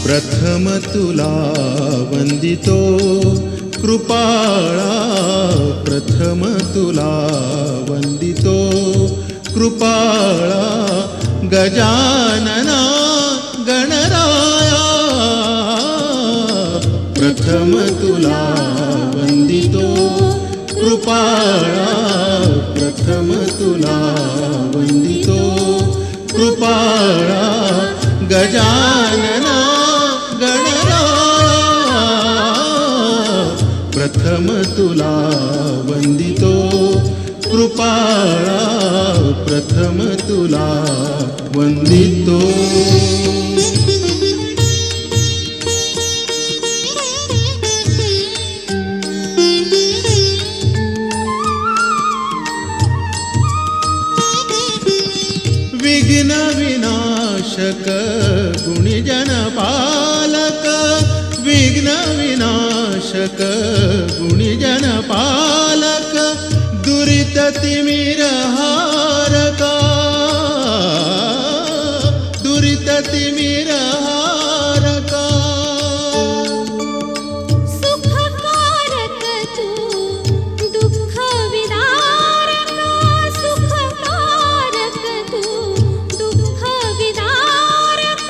प्रथम तुला वंदितो कृपाळा, प्रथम तुला वंदितो कृपाळा, गजानना गणराया, प्रथम तुला वंदितो कृपाळा, प्रथम तुला वंदितो कृपाळा, गजानना गणराया, प्रथम तुला वंदितो कृपाळा, प्रथम तुला वंदितो. विघ्न विनाशक गुणिजन पालक, विघ्न विनाशक गुणिजन पालक, दुरित तिमिर हारका, दुरित तिमिर हारका, सुखकारक तू दुःख विदारक, सुखकारक तू दुःख विदारक,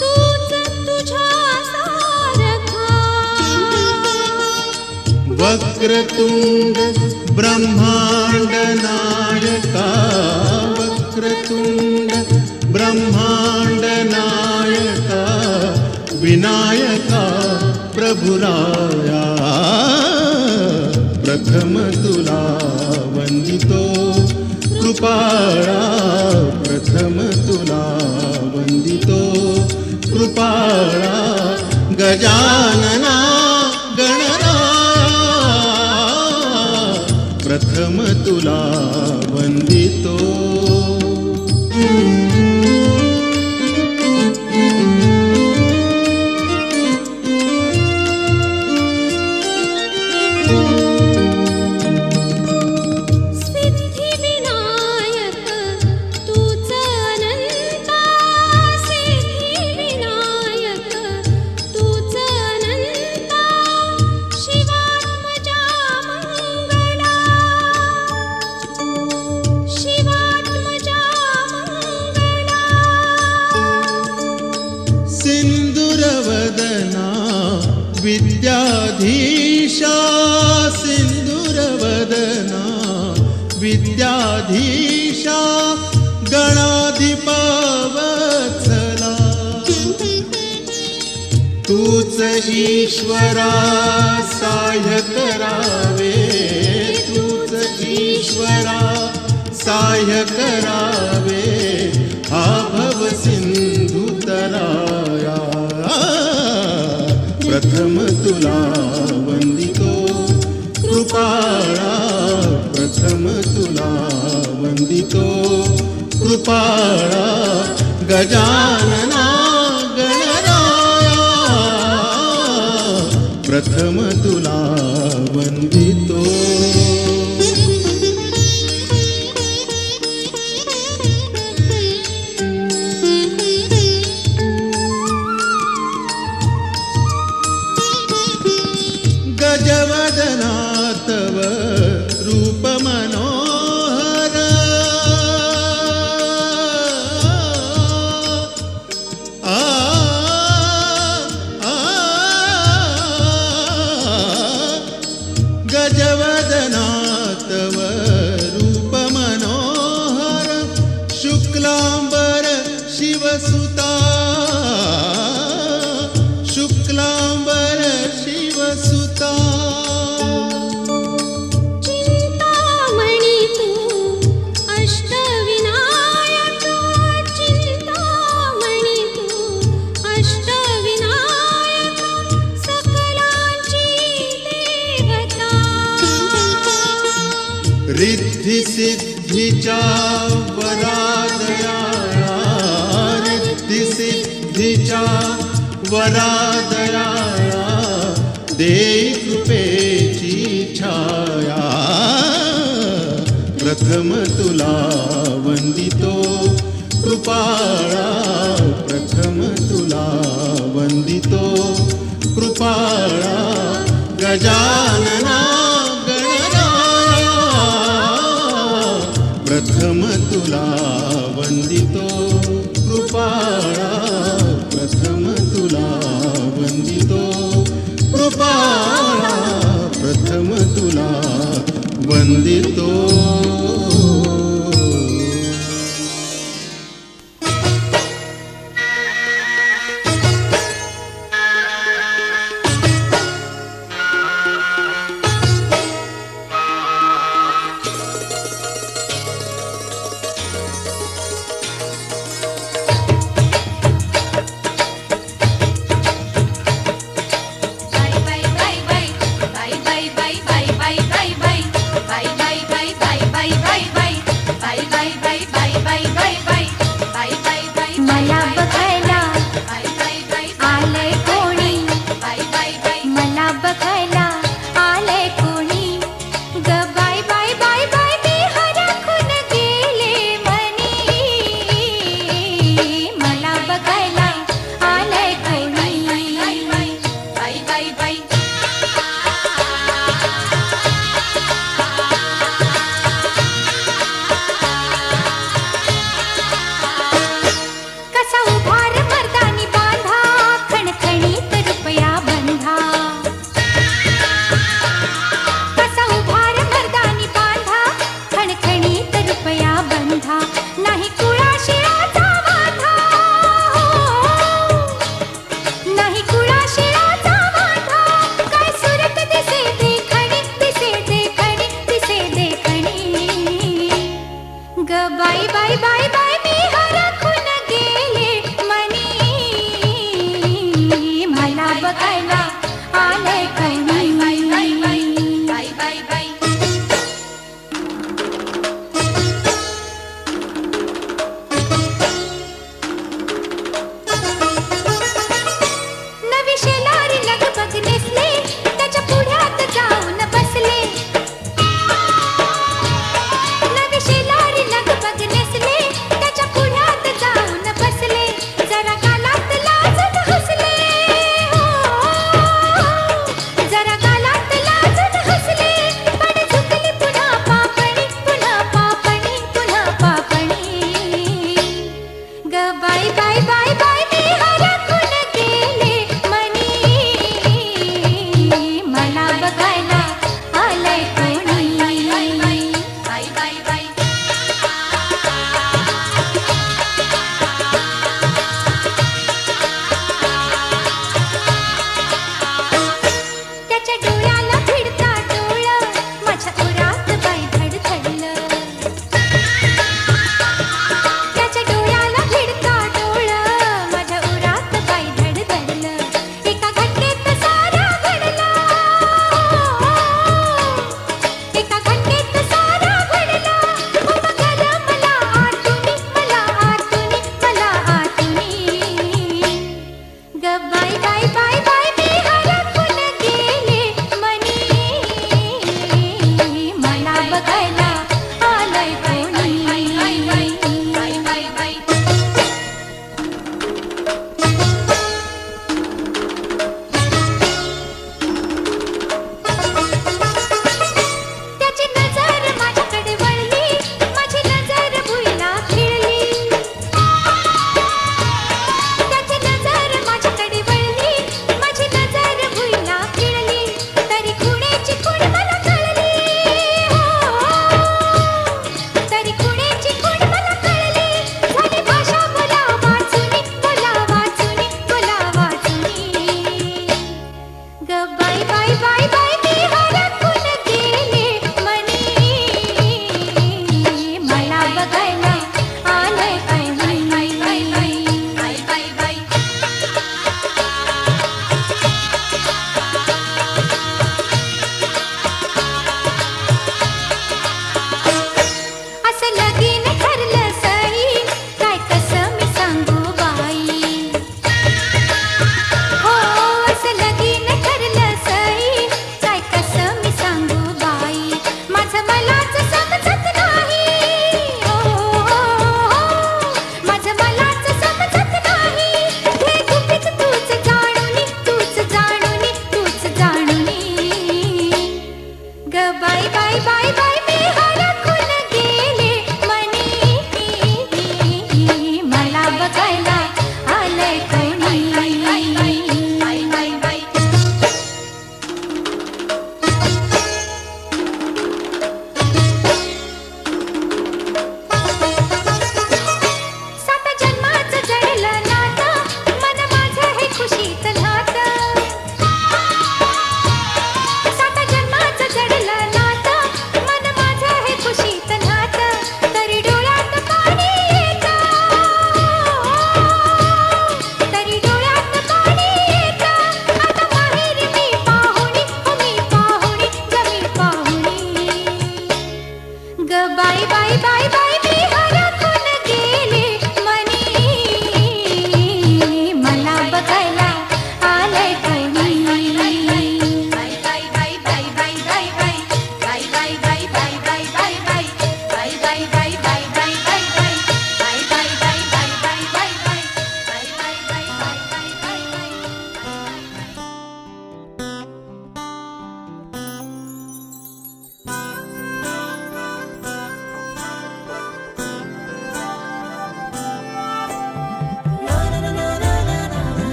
तूच तुझ्या सारखा. वक्रतुंड ब्रह्मांड नायका, वक्रतुंड ब्रह्मांड नायका, विनायका प्रभुराया, प्रथम तुला वंदितो कृपाळा, प्रथम तुला वंदितो कृपाळा, गजानना गणराया, प्रथम तुला वंदितो. सिद्धी विनायक तूच अनंता, सिद्धी विनायक तूच अनंता, शिवात्मजा मंगला, शिवात्मजा मंगला. सिंदूरवदना विद्याधीशा, सिंदूरवदना विद्याधीशा, गणाधिपा वत्सला, तूच ईश्वरा सहाय्य करावे, तूच ईश्वरा सहाय्य करावे, हा भव सिंधू तराया, प्रथम तुला वंदितो कृपाळा, प्रथम तुला वंदितो कृपाळा, गजानना गणराया, प्रथम तुला वंदितो. गजवदना तव रूप मनोहर, आ, आ, गजवदना तव रूप मनोहर, शुक्लांबर शिवसुता, शुक्लांबर शिवसुता, चिंतामणी तू अष्टविनायक, चिंतामणी तू अष्टविनायक, सकलांची देवता. रिद्धी सिद्धीच्या वरादया, रिद्धी सिद्धीच्या वरादया, देई कृपेची छाया, प्रथम तुला वंदितो कृपाळा, प्रथम तुला तुला वंदितो कृपाळा गजानना गणराया प्रथम तुला वंदितो कृपाळा प्रथम तुला वंदितो कृपाळा प्रथम तुला वंदितो मला बघायला आलंय कोणी मला बघायला आलंय कोणी ग बाय बाय बाय बाय मी हरखून गेले मनी मला बघायला आलंय कोणी कसा उभार मर्दानी बांधा खणखणीत रुपया बंधा कसा उभार मर्दानी बांधा खणखणीत रुपया बंधा नाही कुळाशिळाचा वांधा नाही कुळाशिळाचा वांधा काय सुरत दिसे देखणी दिसे देखणी दिसे देखणी ग बाय बाय बाय बाय मी हरखून गेले मनी मला बघायला आलंय कोणी नवी शेलारी लगबग नेसले त्याच्या पुढ्यात जाऊन बसले नवी शेलारी लगबग नेसले त्याच्या पुढ्यात जाऊन बसले जरा गालात लाजून हसले जरा गालात लाजून हसले पण झुकली पुन्हा पापणी पुन्हा पापणी पुन्हा पापणी ग बाय बाय बाय बाय मी हरखून गेले मनी मला बघायला आलंय कोणी त्याच्या डोळ्याला भिडता डोळं माझ्या उरात बाई धडधडलं त्याच्या डोळ्याला भिडता डोळं माझ्या उरात बाई धडधडलं एका घटनेत सारा घडला एका घटनेत सारा घडला उमगला मला आतुनी मला आतुनी मला आतुनी ग बाय बाय बाय बाय मी हरखून गेले मनी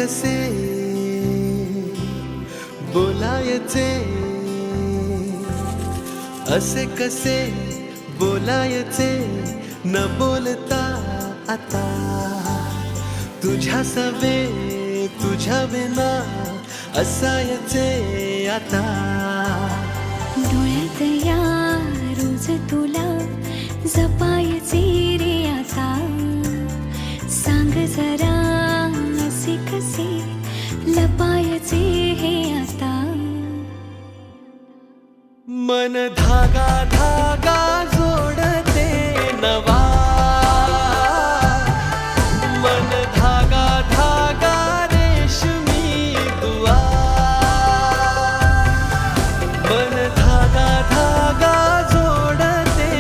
कसे बोलायचे, असे कसे बोलायचे न बोलता आता, तुझ्या सवे तुझ्या विना असायचे आता. डोळ्यात या रोज तुला जपायचे रे आता, सांग जरा असे कसे लपायचे हे आता. मन धागा धागा जोडते नवा, मन धागा धागा रेशमी दुआ, मन धागा धागा जोडते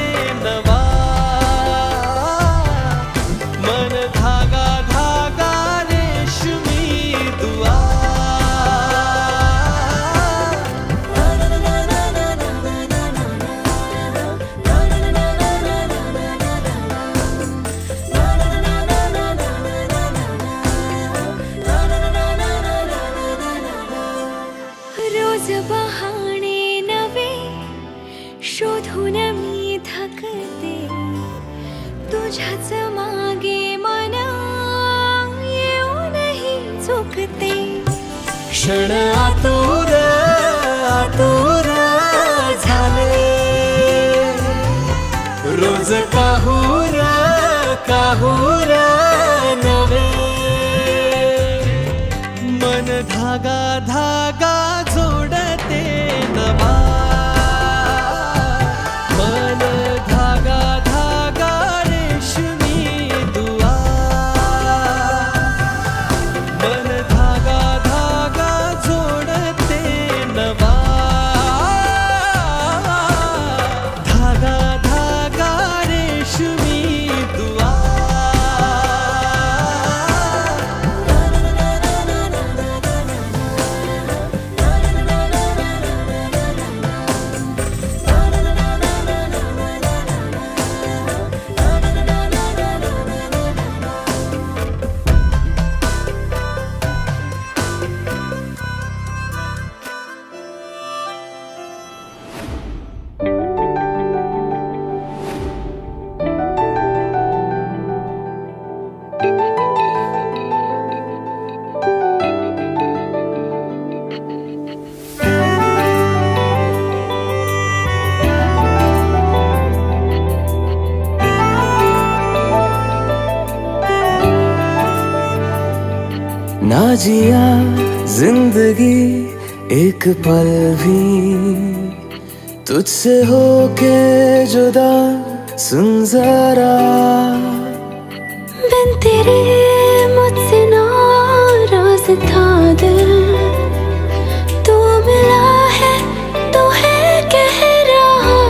नवा, मन धागा धागा रेशमी दुआ. रोज बहाणे नवे शोधून मी थकते, तुझ्याच मागे मन येऊनही चुकते. क्षण आतुर आतुर झाले, रोज काहूर काहूर नवे, मन धागा धागा जोडते नवा, मन धागा धागा रेशमी दुआ, मन धागा धागा जोडते नवा, धागा धागा रेशमी दुआ. ना जिया जिंदगी एक पल भी तुझसे होके जुदा, सुन जरा बिन तेरे मुझसे नाराज था दिल, तू मिला है तो है कह रहा.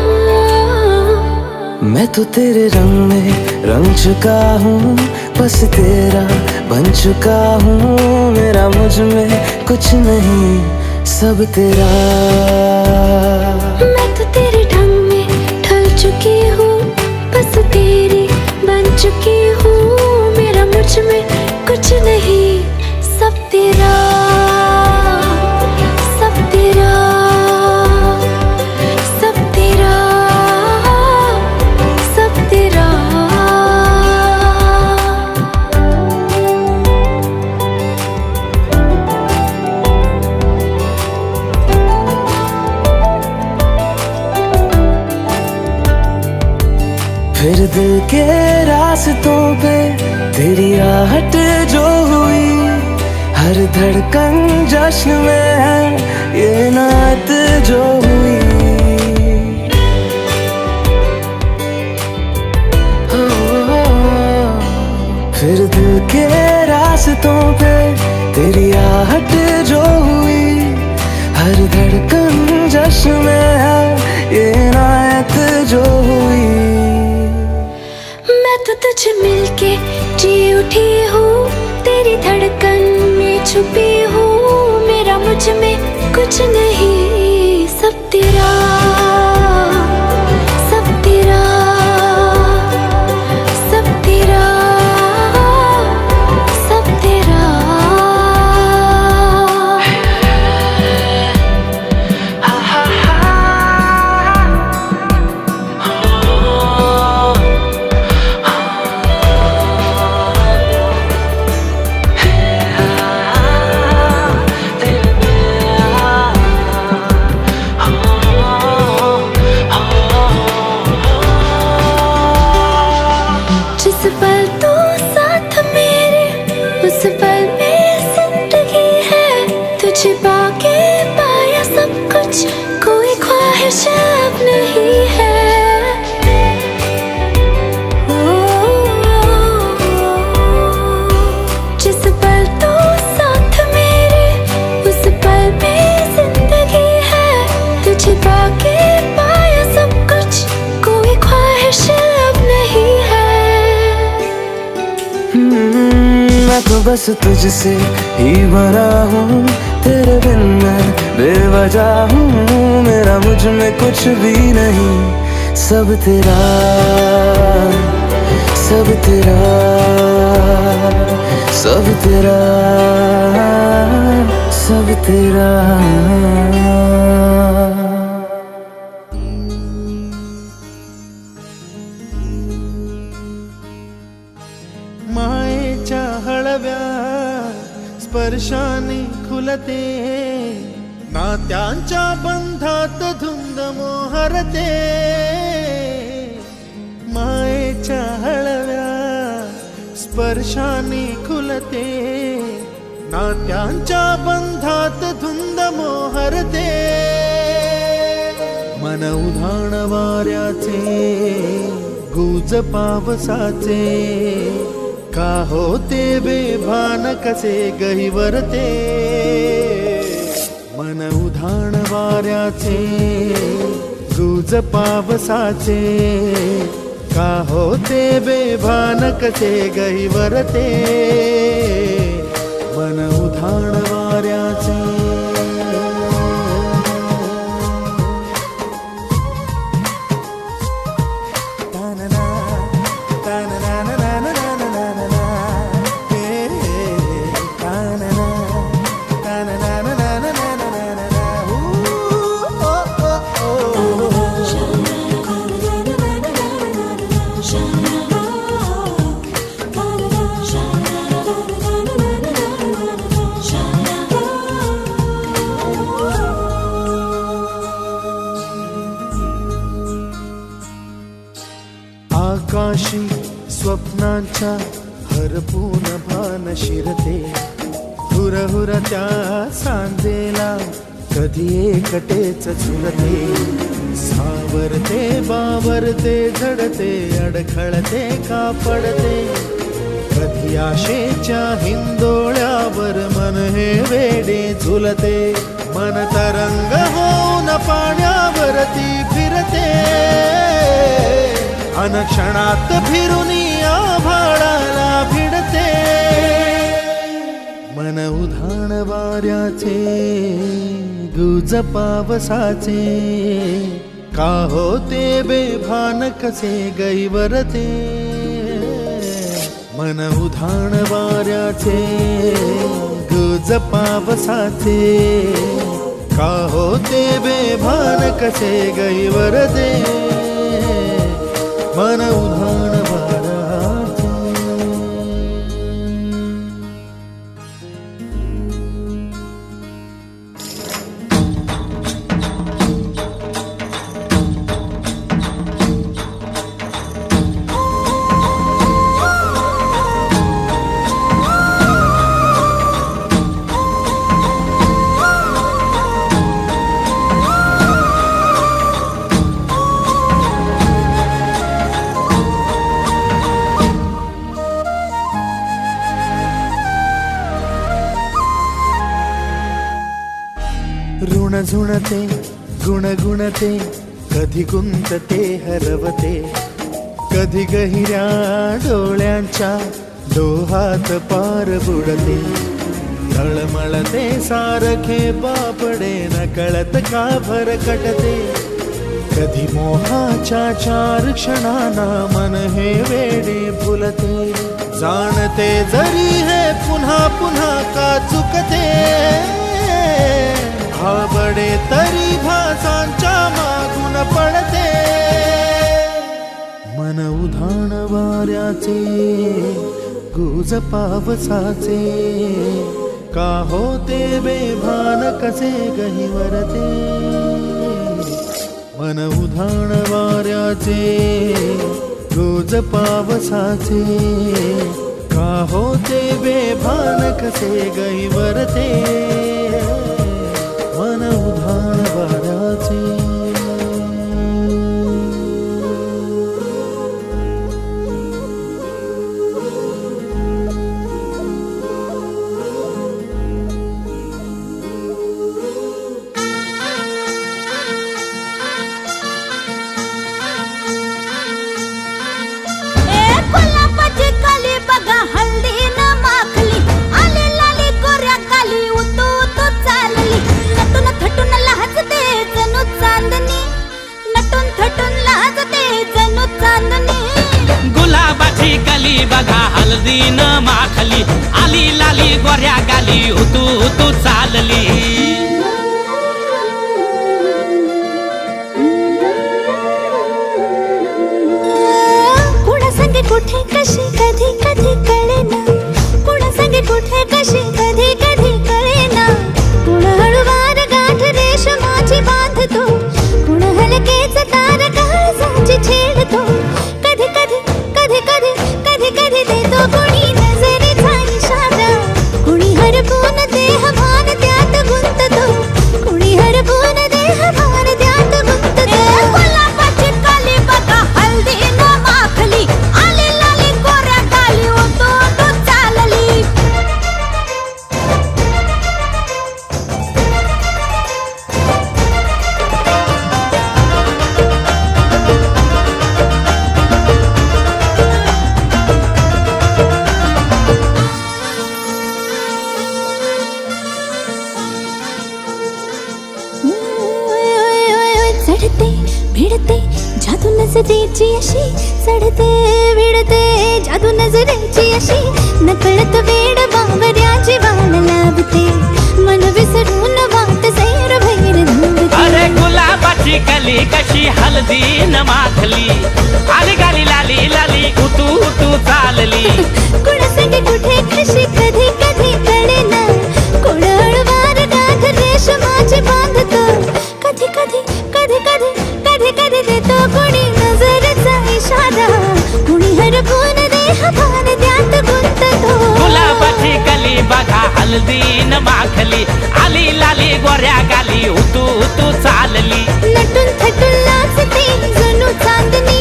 मैं तो तेरे रंग में रंग चुका हूँ, बस तेरा बन चुका हूँ. मेरा मुझ में कुछ नहीं, सब तेरा. मैं तो तेरे ढंग में ढल चुकी हूँ, बस तेरी बन चुकी हूँ. मेरा मुझ में कुछ नहीं, सब तेरा, सब तेरा, सब तेरा, सब तेरा. फिर दिल के रास्तों पे तेरी आहट जो हुई, हर धड़कन जश्न में है ये नात जो हुई. फिर दिल के रास्तों पे तेरी आहट जो हुई, हर धड़कन जश्न में है ये नात जो हुई. मैं तो तुझे मिलके जी उठी हूँ, तेरी धड़कन में छुपी हूँ. मेरा मुझ में कुछ नहीं, सब तेरा, सब तेरा, सब तेरा, सब तेरा. बस तुझसे ही भरा हूँ, तेरे बिन मैं बेवजह हूँ। मेरा मुझ में कुछ भी नहीं, सब तेरा, सब तेरा, सब तेरा, सब तेरा। मायेच्या हळव्या स्पर्शाने खुलते, नात्यांच्या बंधात धुंद मोहरते। मायेच्या हळव्या स्पर्शाने खुलते, नात्यांच्या बंधात धुंद मोहरते। मन उधाण वाऱ्याचे, गुज पावसाचे, का होते बेभान कसे गहिवरते। मन उधाण वाऱ्याचे, गुज पावसाचे, का होते बेभान कसे गहिवरते। मन उधाण वाऱ्याचे। आकाशी स्वप्नांच्या हरपून भान शिरते, हुरहुर त्या सांजेला कधी एकटेच झुलते। सावरते बावरते झडते, अडखळते का पडते, कधी आशेच्या हिंदोळ्यावर मन हे वेडे झुलते। मन तरंग होऊन पाण्यावरती फिरते, अनक्षणात फिरुनी आभाळाला भिडते। मन उधाण वाऱ्याचे, गुज पावसाचे, का होते बेभान कसे गहिवरते। मन उधाण वाऱ्याचे, गुज पावसाचे, का होते बेभान कसे गहिवरते। मन उधाण वाऱ्याचे। ऋण झुणते, गुणगुणते, कधी गुंतते हरवते, कधी गहिऱ्या डोळ्यांच्या डोहात पार बुडते। तळमळते सारखे बापडे, नकळत का भरकटते, कधी मोहाच्या चार क्षणांना मन हे वेडे फुलते। जाणते जरी हे पुन्हा पुन्हा का चुकते, आवडे तरी भासांच्या मागून पडते। मन उधाण वाऱ्याचे, गुज पावसाचे, का होते बेभान कसे गहिवरते। मन उधाण वाऱ्याचे, गुज पावसाचे, का होते बेभान कसे गहिवरते। मन उधाण वाऱ्याचे। गुलाबाची कली बघा हल्ली न माखली, गुलाबाची कली बघा हळदीनं माखली आली लाली गोऱ्या गाली हुतू हुतू चालली कुणा संगे कुठे कशी कधी कधी कळेना कुणा संगे कुठे कशी कधी कधी कळेना कुण हळूवार गाठ रेशमाची बांधतो कुण हलकेच तार काळजाची छेडतो कधी कधी कधी कधी कधी कधी देतो कुणी नजरेचा इशारा कुणी हरपून देह भान त्यात गुंततो कुणी हरपून देह भान त्यात गुंततो गुलाबाची कली बघा हळदीनं माखली आली लाली गोऱ्या गाली होतो तो चालली चढते भिडते जादू नजरेची अशी चढते भिडते जादू नजरेची अशी नकळत वेड बावऱ्याची वाण लाभते मन विसरून वाट सैर भैर धावते अरे गुलाबाची कली कशी हळदीनं माखली आली गाली लाली लाली हुतू हुतू चालली कुणा संगे कुठे कशी कधी कधी कळेना कोण हळूवार गाठ रेशमाची बांधतो कधी कधी कधी कधी कधी कधी देतो कुणी नजरेचा इशारा कुणी हरपून देह भान त्यात गुंततो गुलाबाची कली बघा हळदीनं माखली आली लाली गोऱ्या गाली हुतू हुतू चालली नटून थटून लाजते जणू चांदणी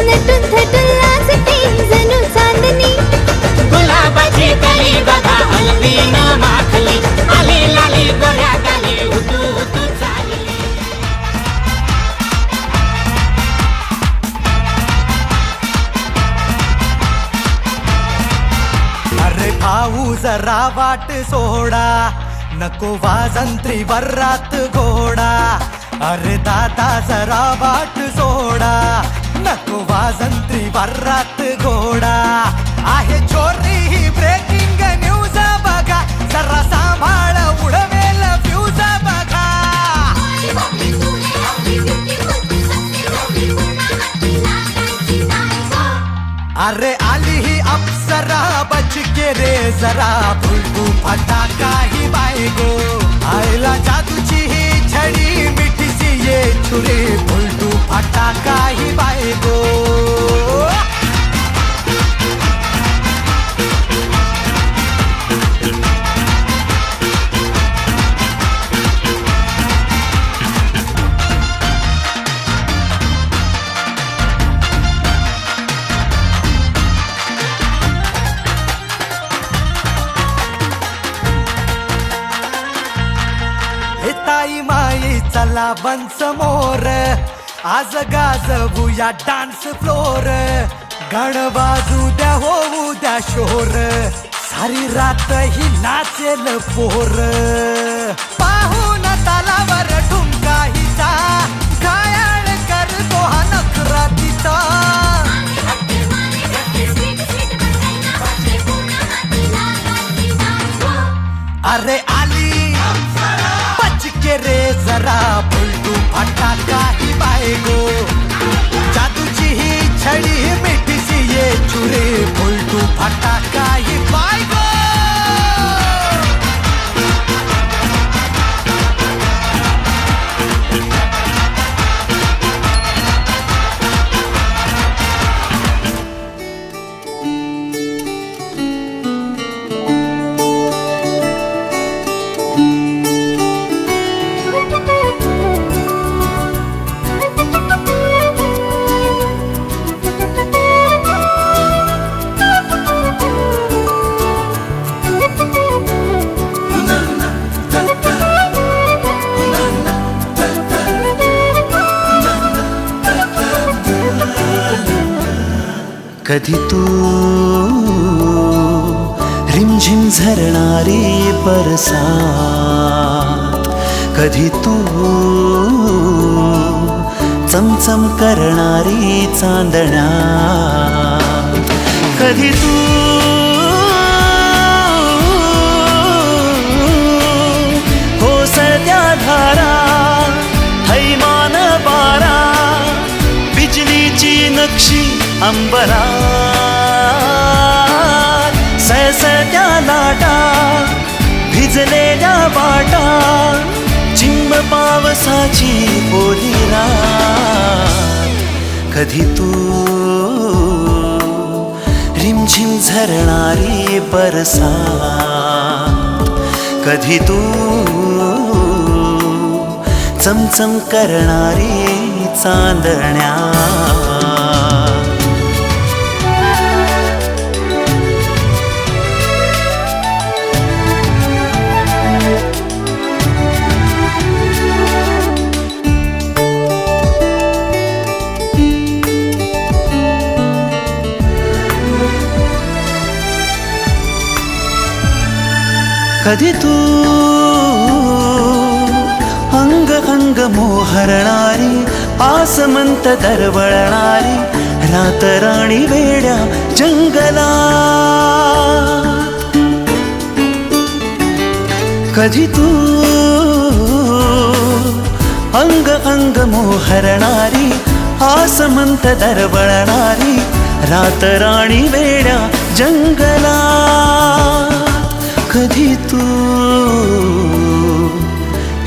नटून थटून लाजते जणू चांदणी गुलाबाची कली बघा हळदीनं माखली आली लाली गोऱ्या गाली हुतू हुतू चालली अरे भाऊ जरा वाट सोडा नको वाजंत्री वर्रात घोडा अरे दादा जरा वाट सोडा नको वाजंत्री वर्रात घोडा आहे चोरी ही ब्रेकिंग न्यूज बघा जरा सांभाळ उडवेल फ्यूज बघा अरे आली ही अप्सरा बच के रे जरा फुलकू फटाका ही बायगो आईला जादूची ही छडी मिठीसी ये छुरी फुलकू फटाका ही बायगो हे ताई माई चला बंच मोर आज गाजवूया डान्स फ्लोर गण बाजू द्या होऊ द्या शोर सारी रात ही नाचेल पोर पाहून तालावर ठुमका हिचा घायाळ करतो हा नखरा तिचा अरे आली बच के रे जरा फुलटू फटाका ही बायगो जादूची ही छडी मिठीसी ये छुरी फुलटू फटाका ही बायगो कधी तू रिमझिम झरणारी बरसात, कधी तू चमचम करणारी चांदण्यात, कधी तू कोसळत्या धारा थैमान बारा बिजलीची नक्षी अंबरात सळसळत्या लाटा भिजलेल्या वाटा चिंब पावसाची ओली रात कधी तू रिमझिम झरणारी बरसात कधी तू चमचम करणारी चांदण्या कधी तू अंग अंग मोहरणारी आसमंत दरवळणारी रातराणी वेड्या जंगलात कधी तू अंग अंग मोहरणारी आसमंत दरवळणारी रातराणी वेड्या जंगलात कधी तू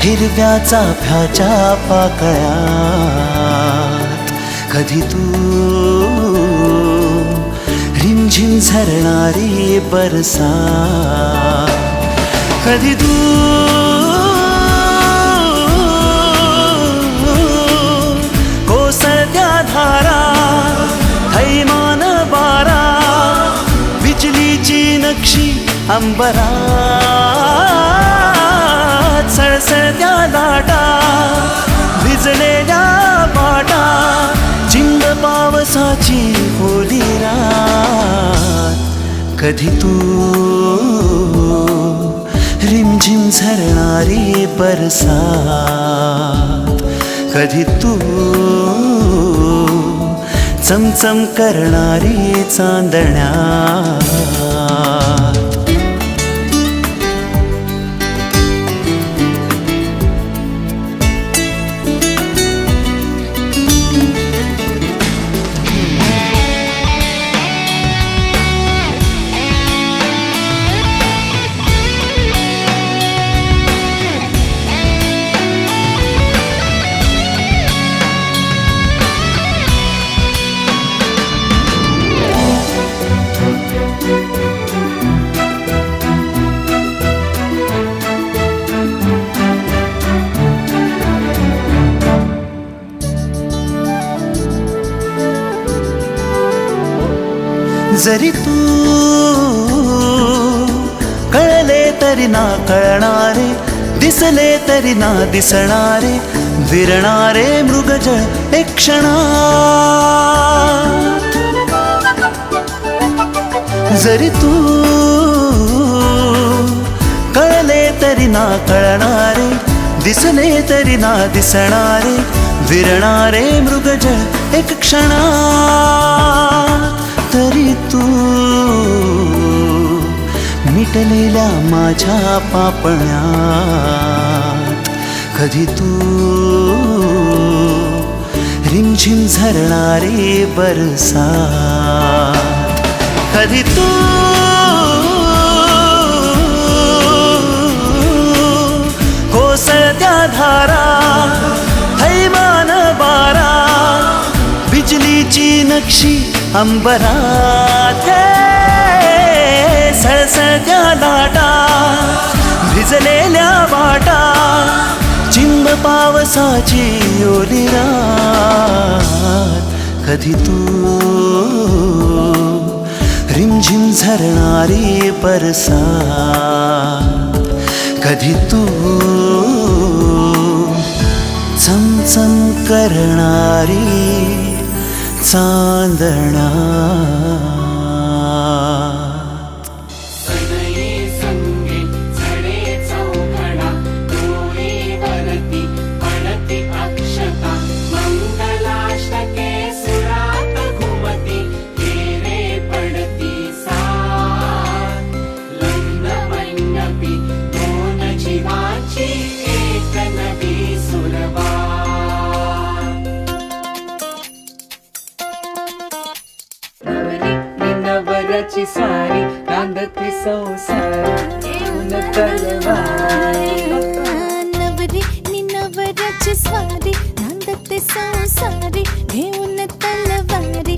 हिरव्या चाफ्याच्या पाकळ्यात कधी तू रिमझिम झरणारी बरसात कधी तू कोसळत्या धारा थैमान बारा बिजलीची नक्षी अंबरात सळसळत्या लाटा भिजलेल्या वाटा चिंब पावसाची ओली रात कधी तू रिमझिम झरणारी बरसात कधी तू चमचम करणारी चांदण्या जरी तू कळले तरी ना कळणारे दिसले तरी ना दिसणारे विरणारे मृगजळ एक क्षणात जरी तू कळले तरी ना कळणारे दिसले तरी ना दिसणारे विरणारे मृगजळ एक क्षणात तरी तू मिटलेल्या माझ्या पापण्यात कधी तू रिमझिम झरणारी बरसात कधी तू कोसळत्या धारा थैमान बारा बिजलीची नक्षी अंबरात सळसळत्या लाटा भिजलेल्या वाटा चिंब पावसाची ओली रात कधी तू रिमझिम झरणारी बरसात कधी तू चमचम करणारी चांदणा मंगलाष्टके सुरात घुमती, हे रे पडती नवऱ्याची स्वारी नांदते संसार घेऊन तलवारी. नवरी नि नवऱ्याची स्वारी नांदते संसारी घेऊन तलवारी.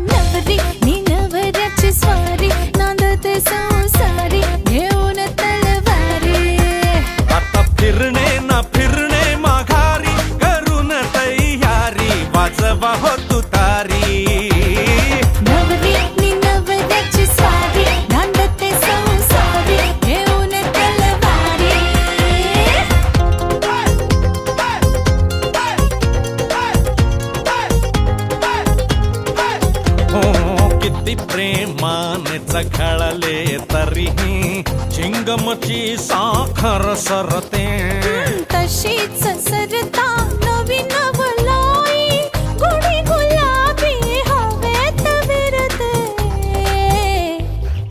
नवरी नि नवऱ्याची स्वारी नांदते संसारी घेऊन तलवारी. आता फिरणे ना फिरणे माघारी करून तयारी वाजवा हो तुतारी. नवरी नि नवऱ्याची स्वारी नांदते संसारी घेऊन तलवारी. हो किती प्रेमाने चखळले तरीही चिंगमची साखर सरते. तशीच सरता नवी नवलाई गोडी गुलाबी हवेत विरते.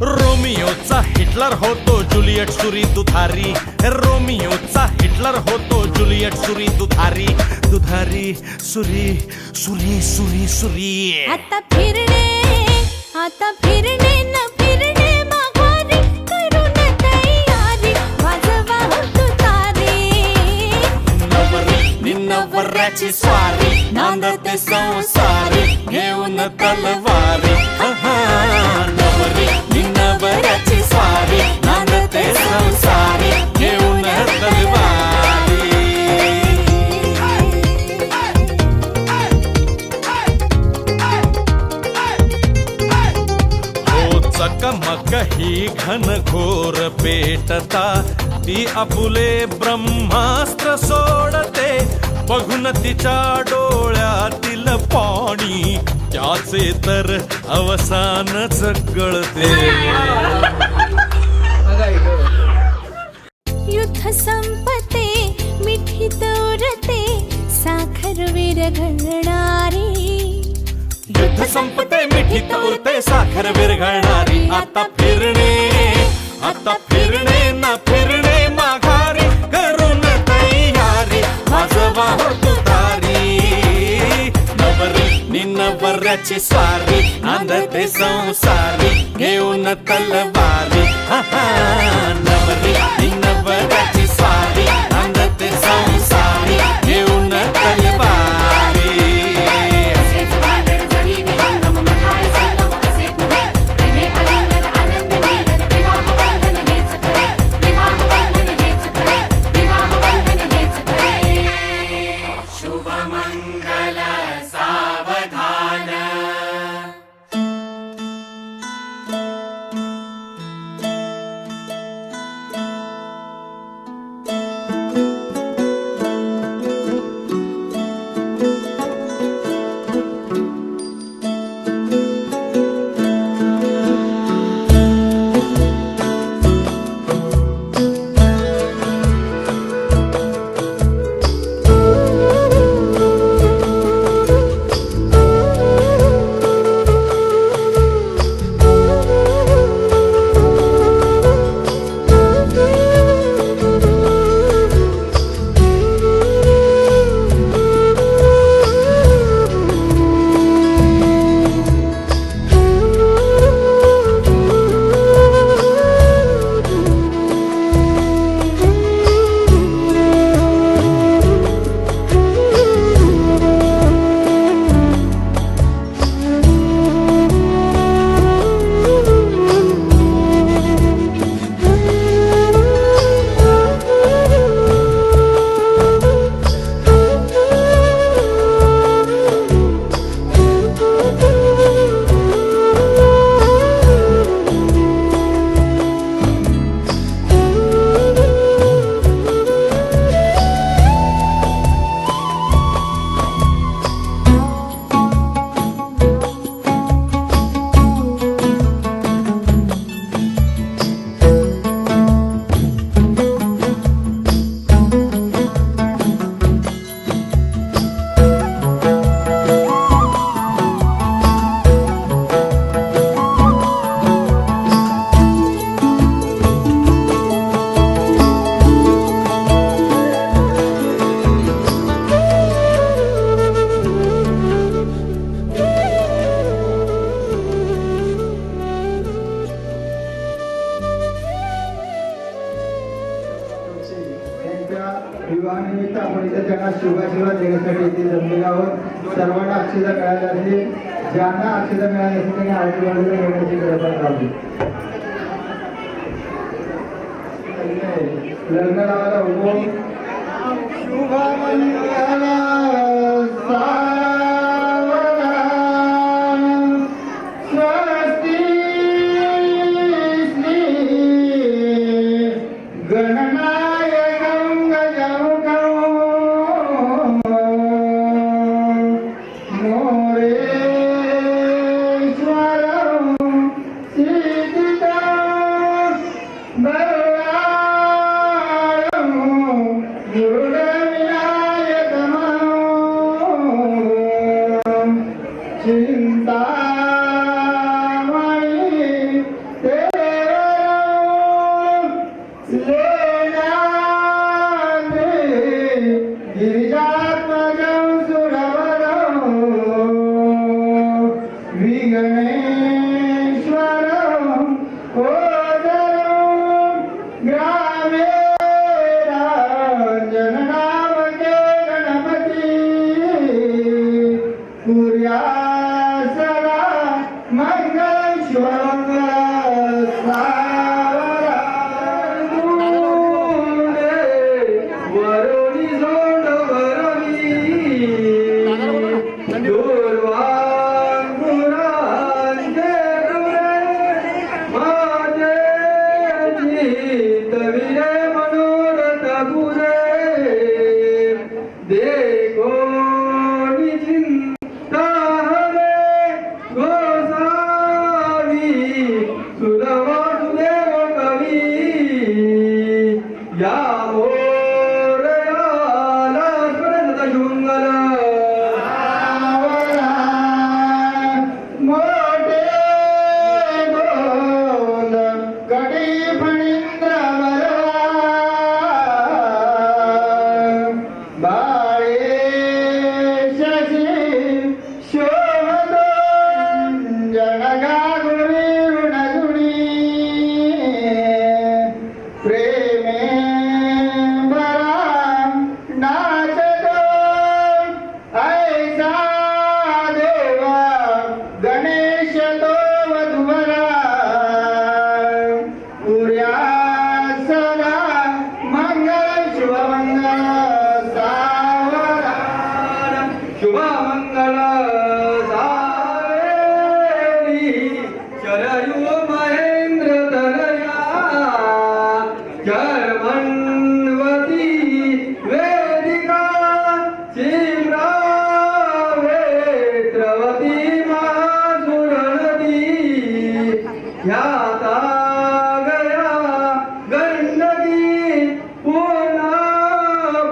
रोमियोचा हिटलर होतो जुलियट सुरी दुधारी. रोमियोचा हिटलर होतो जुलियट सुरी दुधारी. दुधारी सुरी सुरी सुरी सुरी. आता फिरणे न फिरणे माघारी करून तयारी वाजवा हो तुतारी. नवरी नि नवऱ्याची स्वारी नांदते संसारी घेऊन तलवारी. नवरी नि नवऱ्याची स्वारी नांदते संसारी घेऊन तलवारी. हो चकमक ही घनघोर पेटता ती आपुले ब्रह्मास्त्र सोडते. बघून तिच्या डोळ्यातील पाणी त्याचे तर अवसानच गळते. युद्ध संपते मिठीत उरते साखर विरघळणारी. युद्ध संपते मिठीत उरते साखर विरघळणारी. आता फिरणे ना फिरणे माघारी करून तयारी वाजवा हो तुतारी. नवरी नि नवऱ्याची स्वारी नांदते संसारी घेऊन तलवारी. नवरी नि नवऱ्याची स्वारी नांदते संसारी घेऊन तलवारी. शुभाशीर्वाद देण्यासाठी इथे जमलेलो आहोत. सर्वांना अक्षता मिळाल्या असेल, ज्यांना अक्षता मिळाली असेल त्यांनी आजूबाजूला येण्याची गरज लावली. लग्न लावायला उभो शुभमंगल स्वस्ती श्री गणनायकं गजमुखं मोरेश्वरं सिद्धिदं बलरामं मुरुडविनायकं चिंतामणि देवं लेनाद्रि गिरिजात्मजं सुरवरं विघ्नेश्वरं ओदरं ग्रामेराञ्जननामके गणपति कुर्यात् सदा मङ्गलं शुभमङ्गलं सावरानुदे वरुणी सोंड वरवी दूर्वांकुरांचे डोळे माझे चित्तविरे मनोरथ पुरे देखो निचिंता हरे गोसावी सुलभसुदेव कवी या मोरयाला स्मरत शुंगल मोठे बोल कटी फणींद्र बाळे शशी शोभतो जनगागुरी ऋणगुणी प्रेमे बरा नाचतो ऐसा देवा गणेश तो वधुवरा पुर्यात् सदा मंगल शुभमंगल सावधान शुभमंगल सावेरी शरयू महेंद्र तनया कर्मण्वती वेदिका शिम्रावेत्रवती महासुरनदी ह्याता गया गंडकी पूर्णा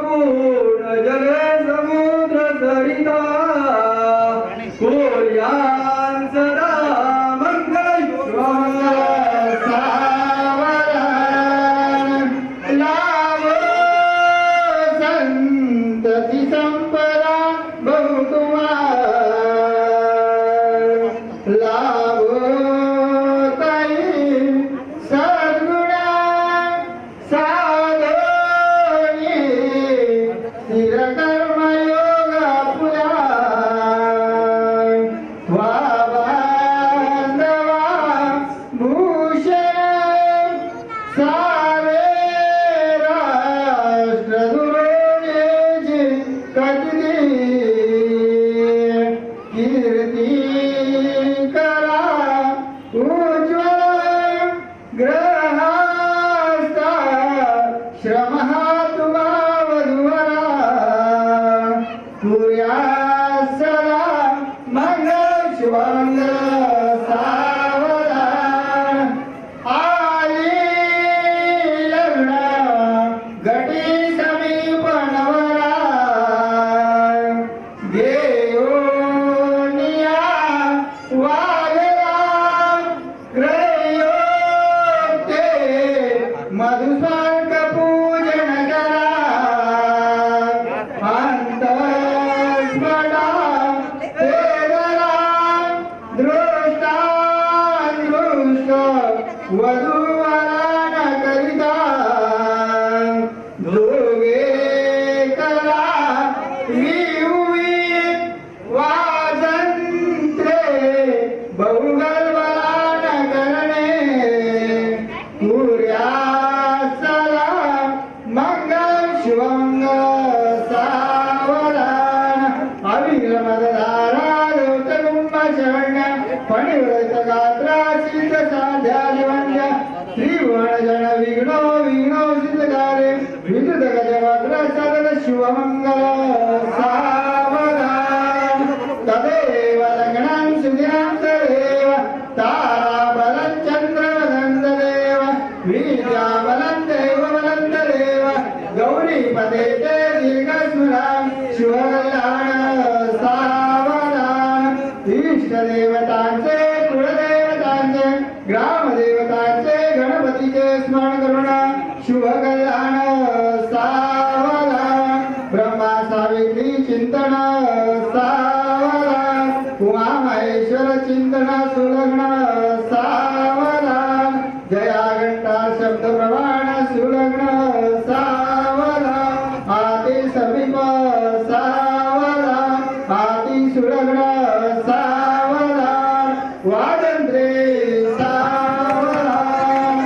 पूर्ण जले समुद्र सरिता कुर्यात् सदा मंगल शुभमंगल सावधान लाभो संतति संपदा बहुतुमार लाभो ताई सद्गुणा साधोनी स्थिर कर्मयोग पुरा वाबांधवा भूषण सारे राष्ट्र दुरोणेची कटली कीर्ती करा उज्ज्वल ग्रहस्था श्रमः तुमा वधुवरा कुर्यात् सदा मंगल शुभमंगल सावधान आली लग्न घटी समीप नवरा घेऊनिया वागला ग्रयोते मधुसारक पूजन करा अंतस्मरणा तेजरा दृष्टादृष्ट वधूवरान करिता दोघे करा फणिव्रत गात्रा सिद्ध साध्या दिवंद्या त्रिभुवन जन विघ्नो विघ्नो सिद्धकारे विद्युत गजवक्र सदन शिवमंगल सावधान तदेव लग्नं सुदिनं तदेव ताराबलं चन्द्रवदनं तदेव वीर्याबलं देवबलं तदेव गौरीपदे ते दीर्घस्मरां शिवकल्याण सावधान इष्टदेवतांचे कुलदेवतांचे ग्रामदेवतांचे गणपतीचे स्मरण करून शुभकल्याण सावधान ब्रह्मा सावित्री चिंतन सावधान उमा महेश्वर चिंतन सुलग्न सावधान जया घंटा शब्द प्रमाण सुलग्न सावधान आती समीप सावधान आती सुलग्न सावधान वाजंत्रे सावधान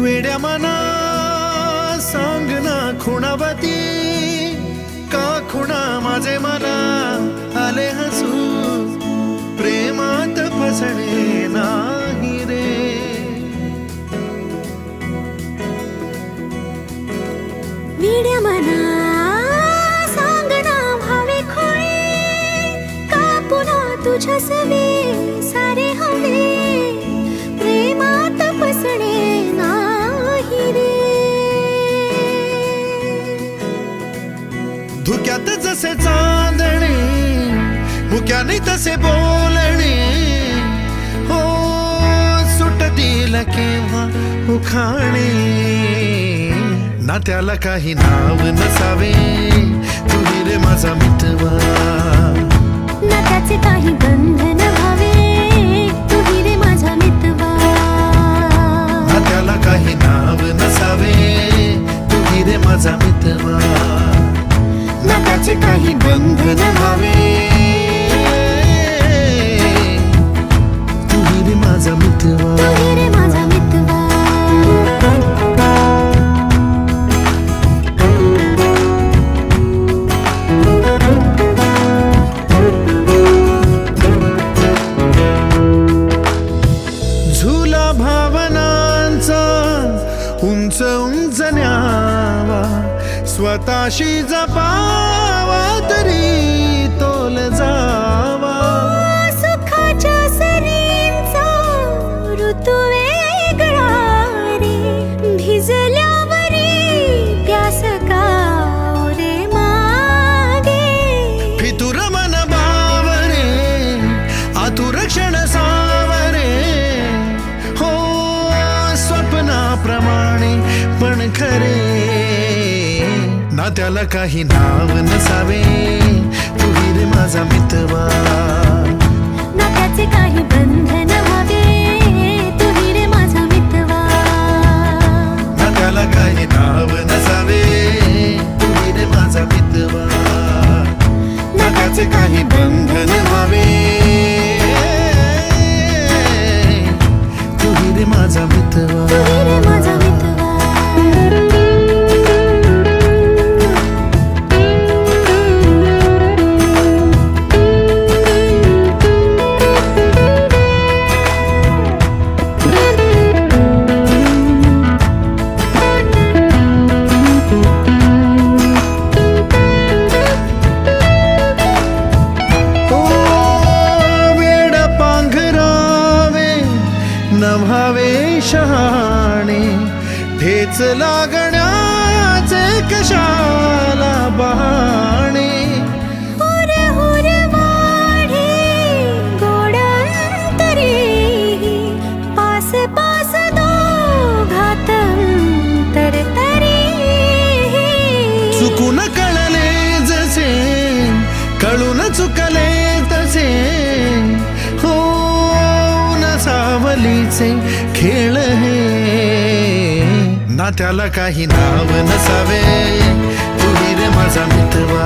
वेड्या मना सांग ना खुणावती का खुणा माझे मला आले हसू प्रेमात फसणे नाही रे वेड्या मना सांग ना भावे खोळे का पुन्हा तुझ्या सवे सारे हवे प्रेमात फसणे नाही रे धुक्यात जसे चांदणे मुक्याने तसे बोलणे हो सुटतील केव्हा उखाणे ना त्याला काही नाव नसावे तू रे माझा मितवा ना त्याचे काही बंधन व्हावे तू रे माझा मितवा ना त्याला काही नाव नसावे तू रे माझा मितवा ना त्याचे काही बंधन व्हावे तू रे माझा मितवा तू रे माझा मितवा झुला भावनांचा उंच उंच न्यावा स्वतःशी जपावा तरी तोल जावा सुखाच्या सरींचा ऋतू वेगळा रे भिजल्यावरी प्यास का रे मागे फितुर मन बावरे आतुर क्षण सावरे हो स्वप्नाप्रमाणे पण खरे ना त्याला काही नाव नसावे तू रे माझा मितवा ना त्याचे काही बंधन व्हावे तू रे माझा मितवा ना त्याला काही नाव नसावे तू रे माझा मितवा ना त्याचे काही बंधन व्हावे तू रे माझा मितवा तू रे माझा मितवा नभावे शहाणे ठेच लागण्याचे कशाला बहाणे हुर हुर वाढे गोड अंतरे पास पास दोघात अंतर तरी चुकून कळले जसे कळून चुकले तसे हो न सावलीचे खेळ हे ना त्याला काही नाव नसावे तू रे माझा मितवा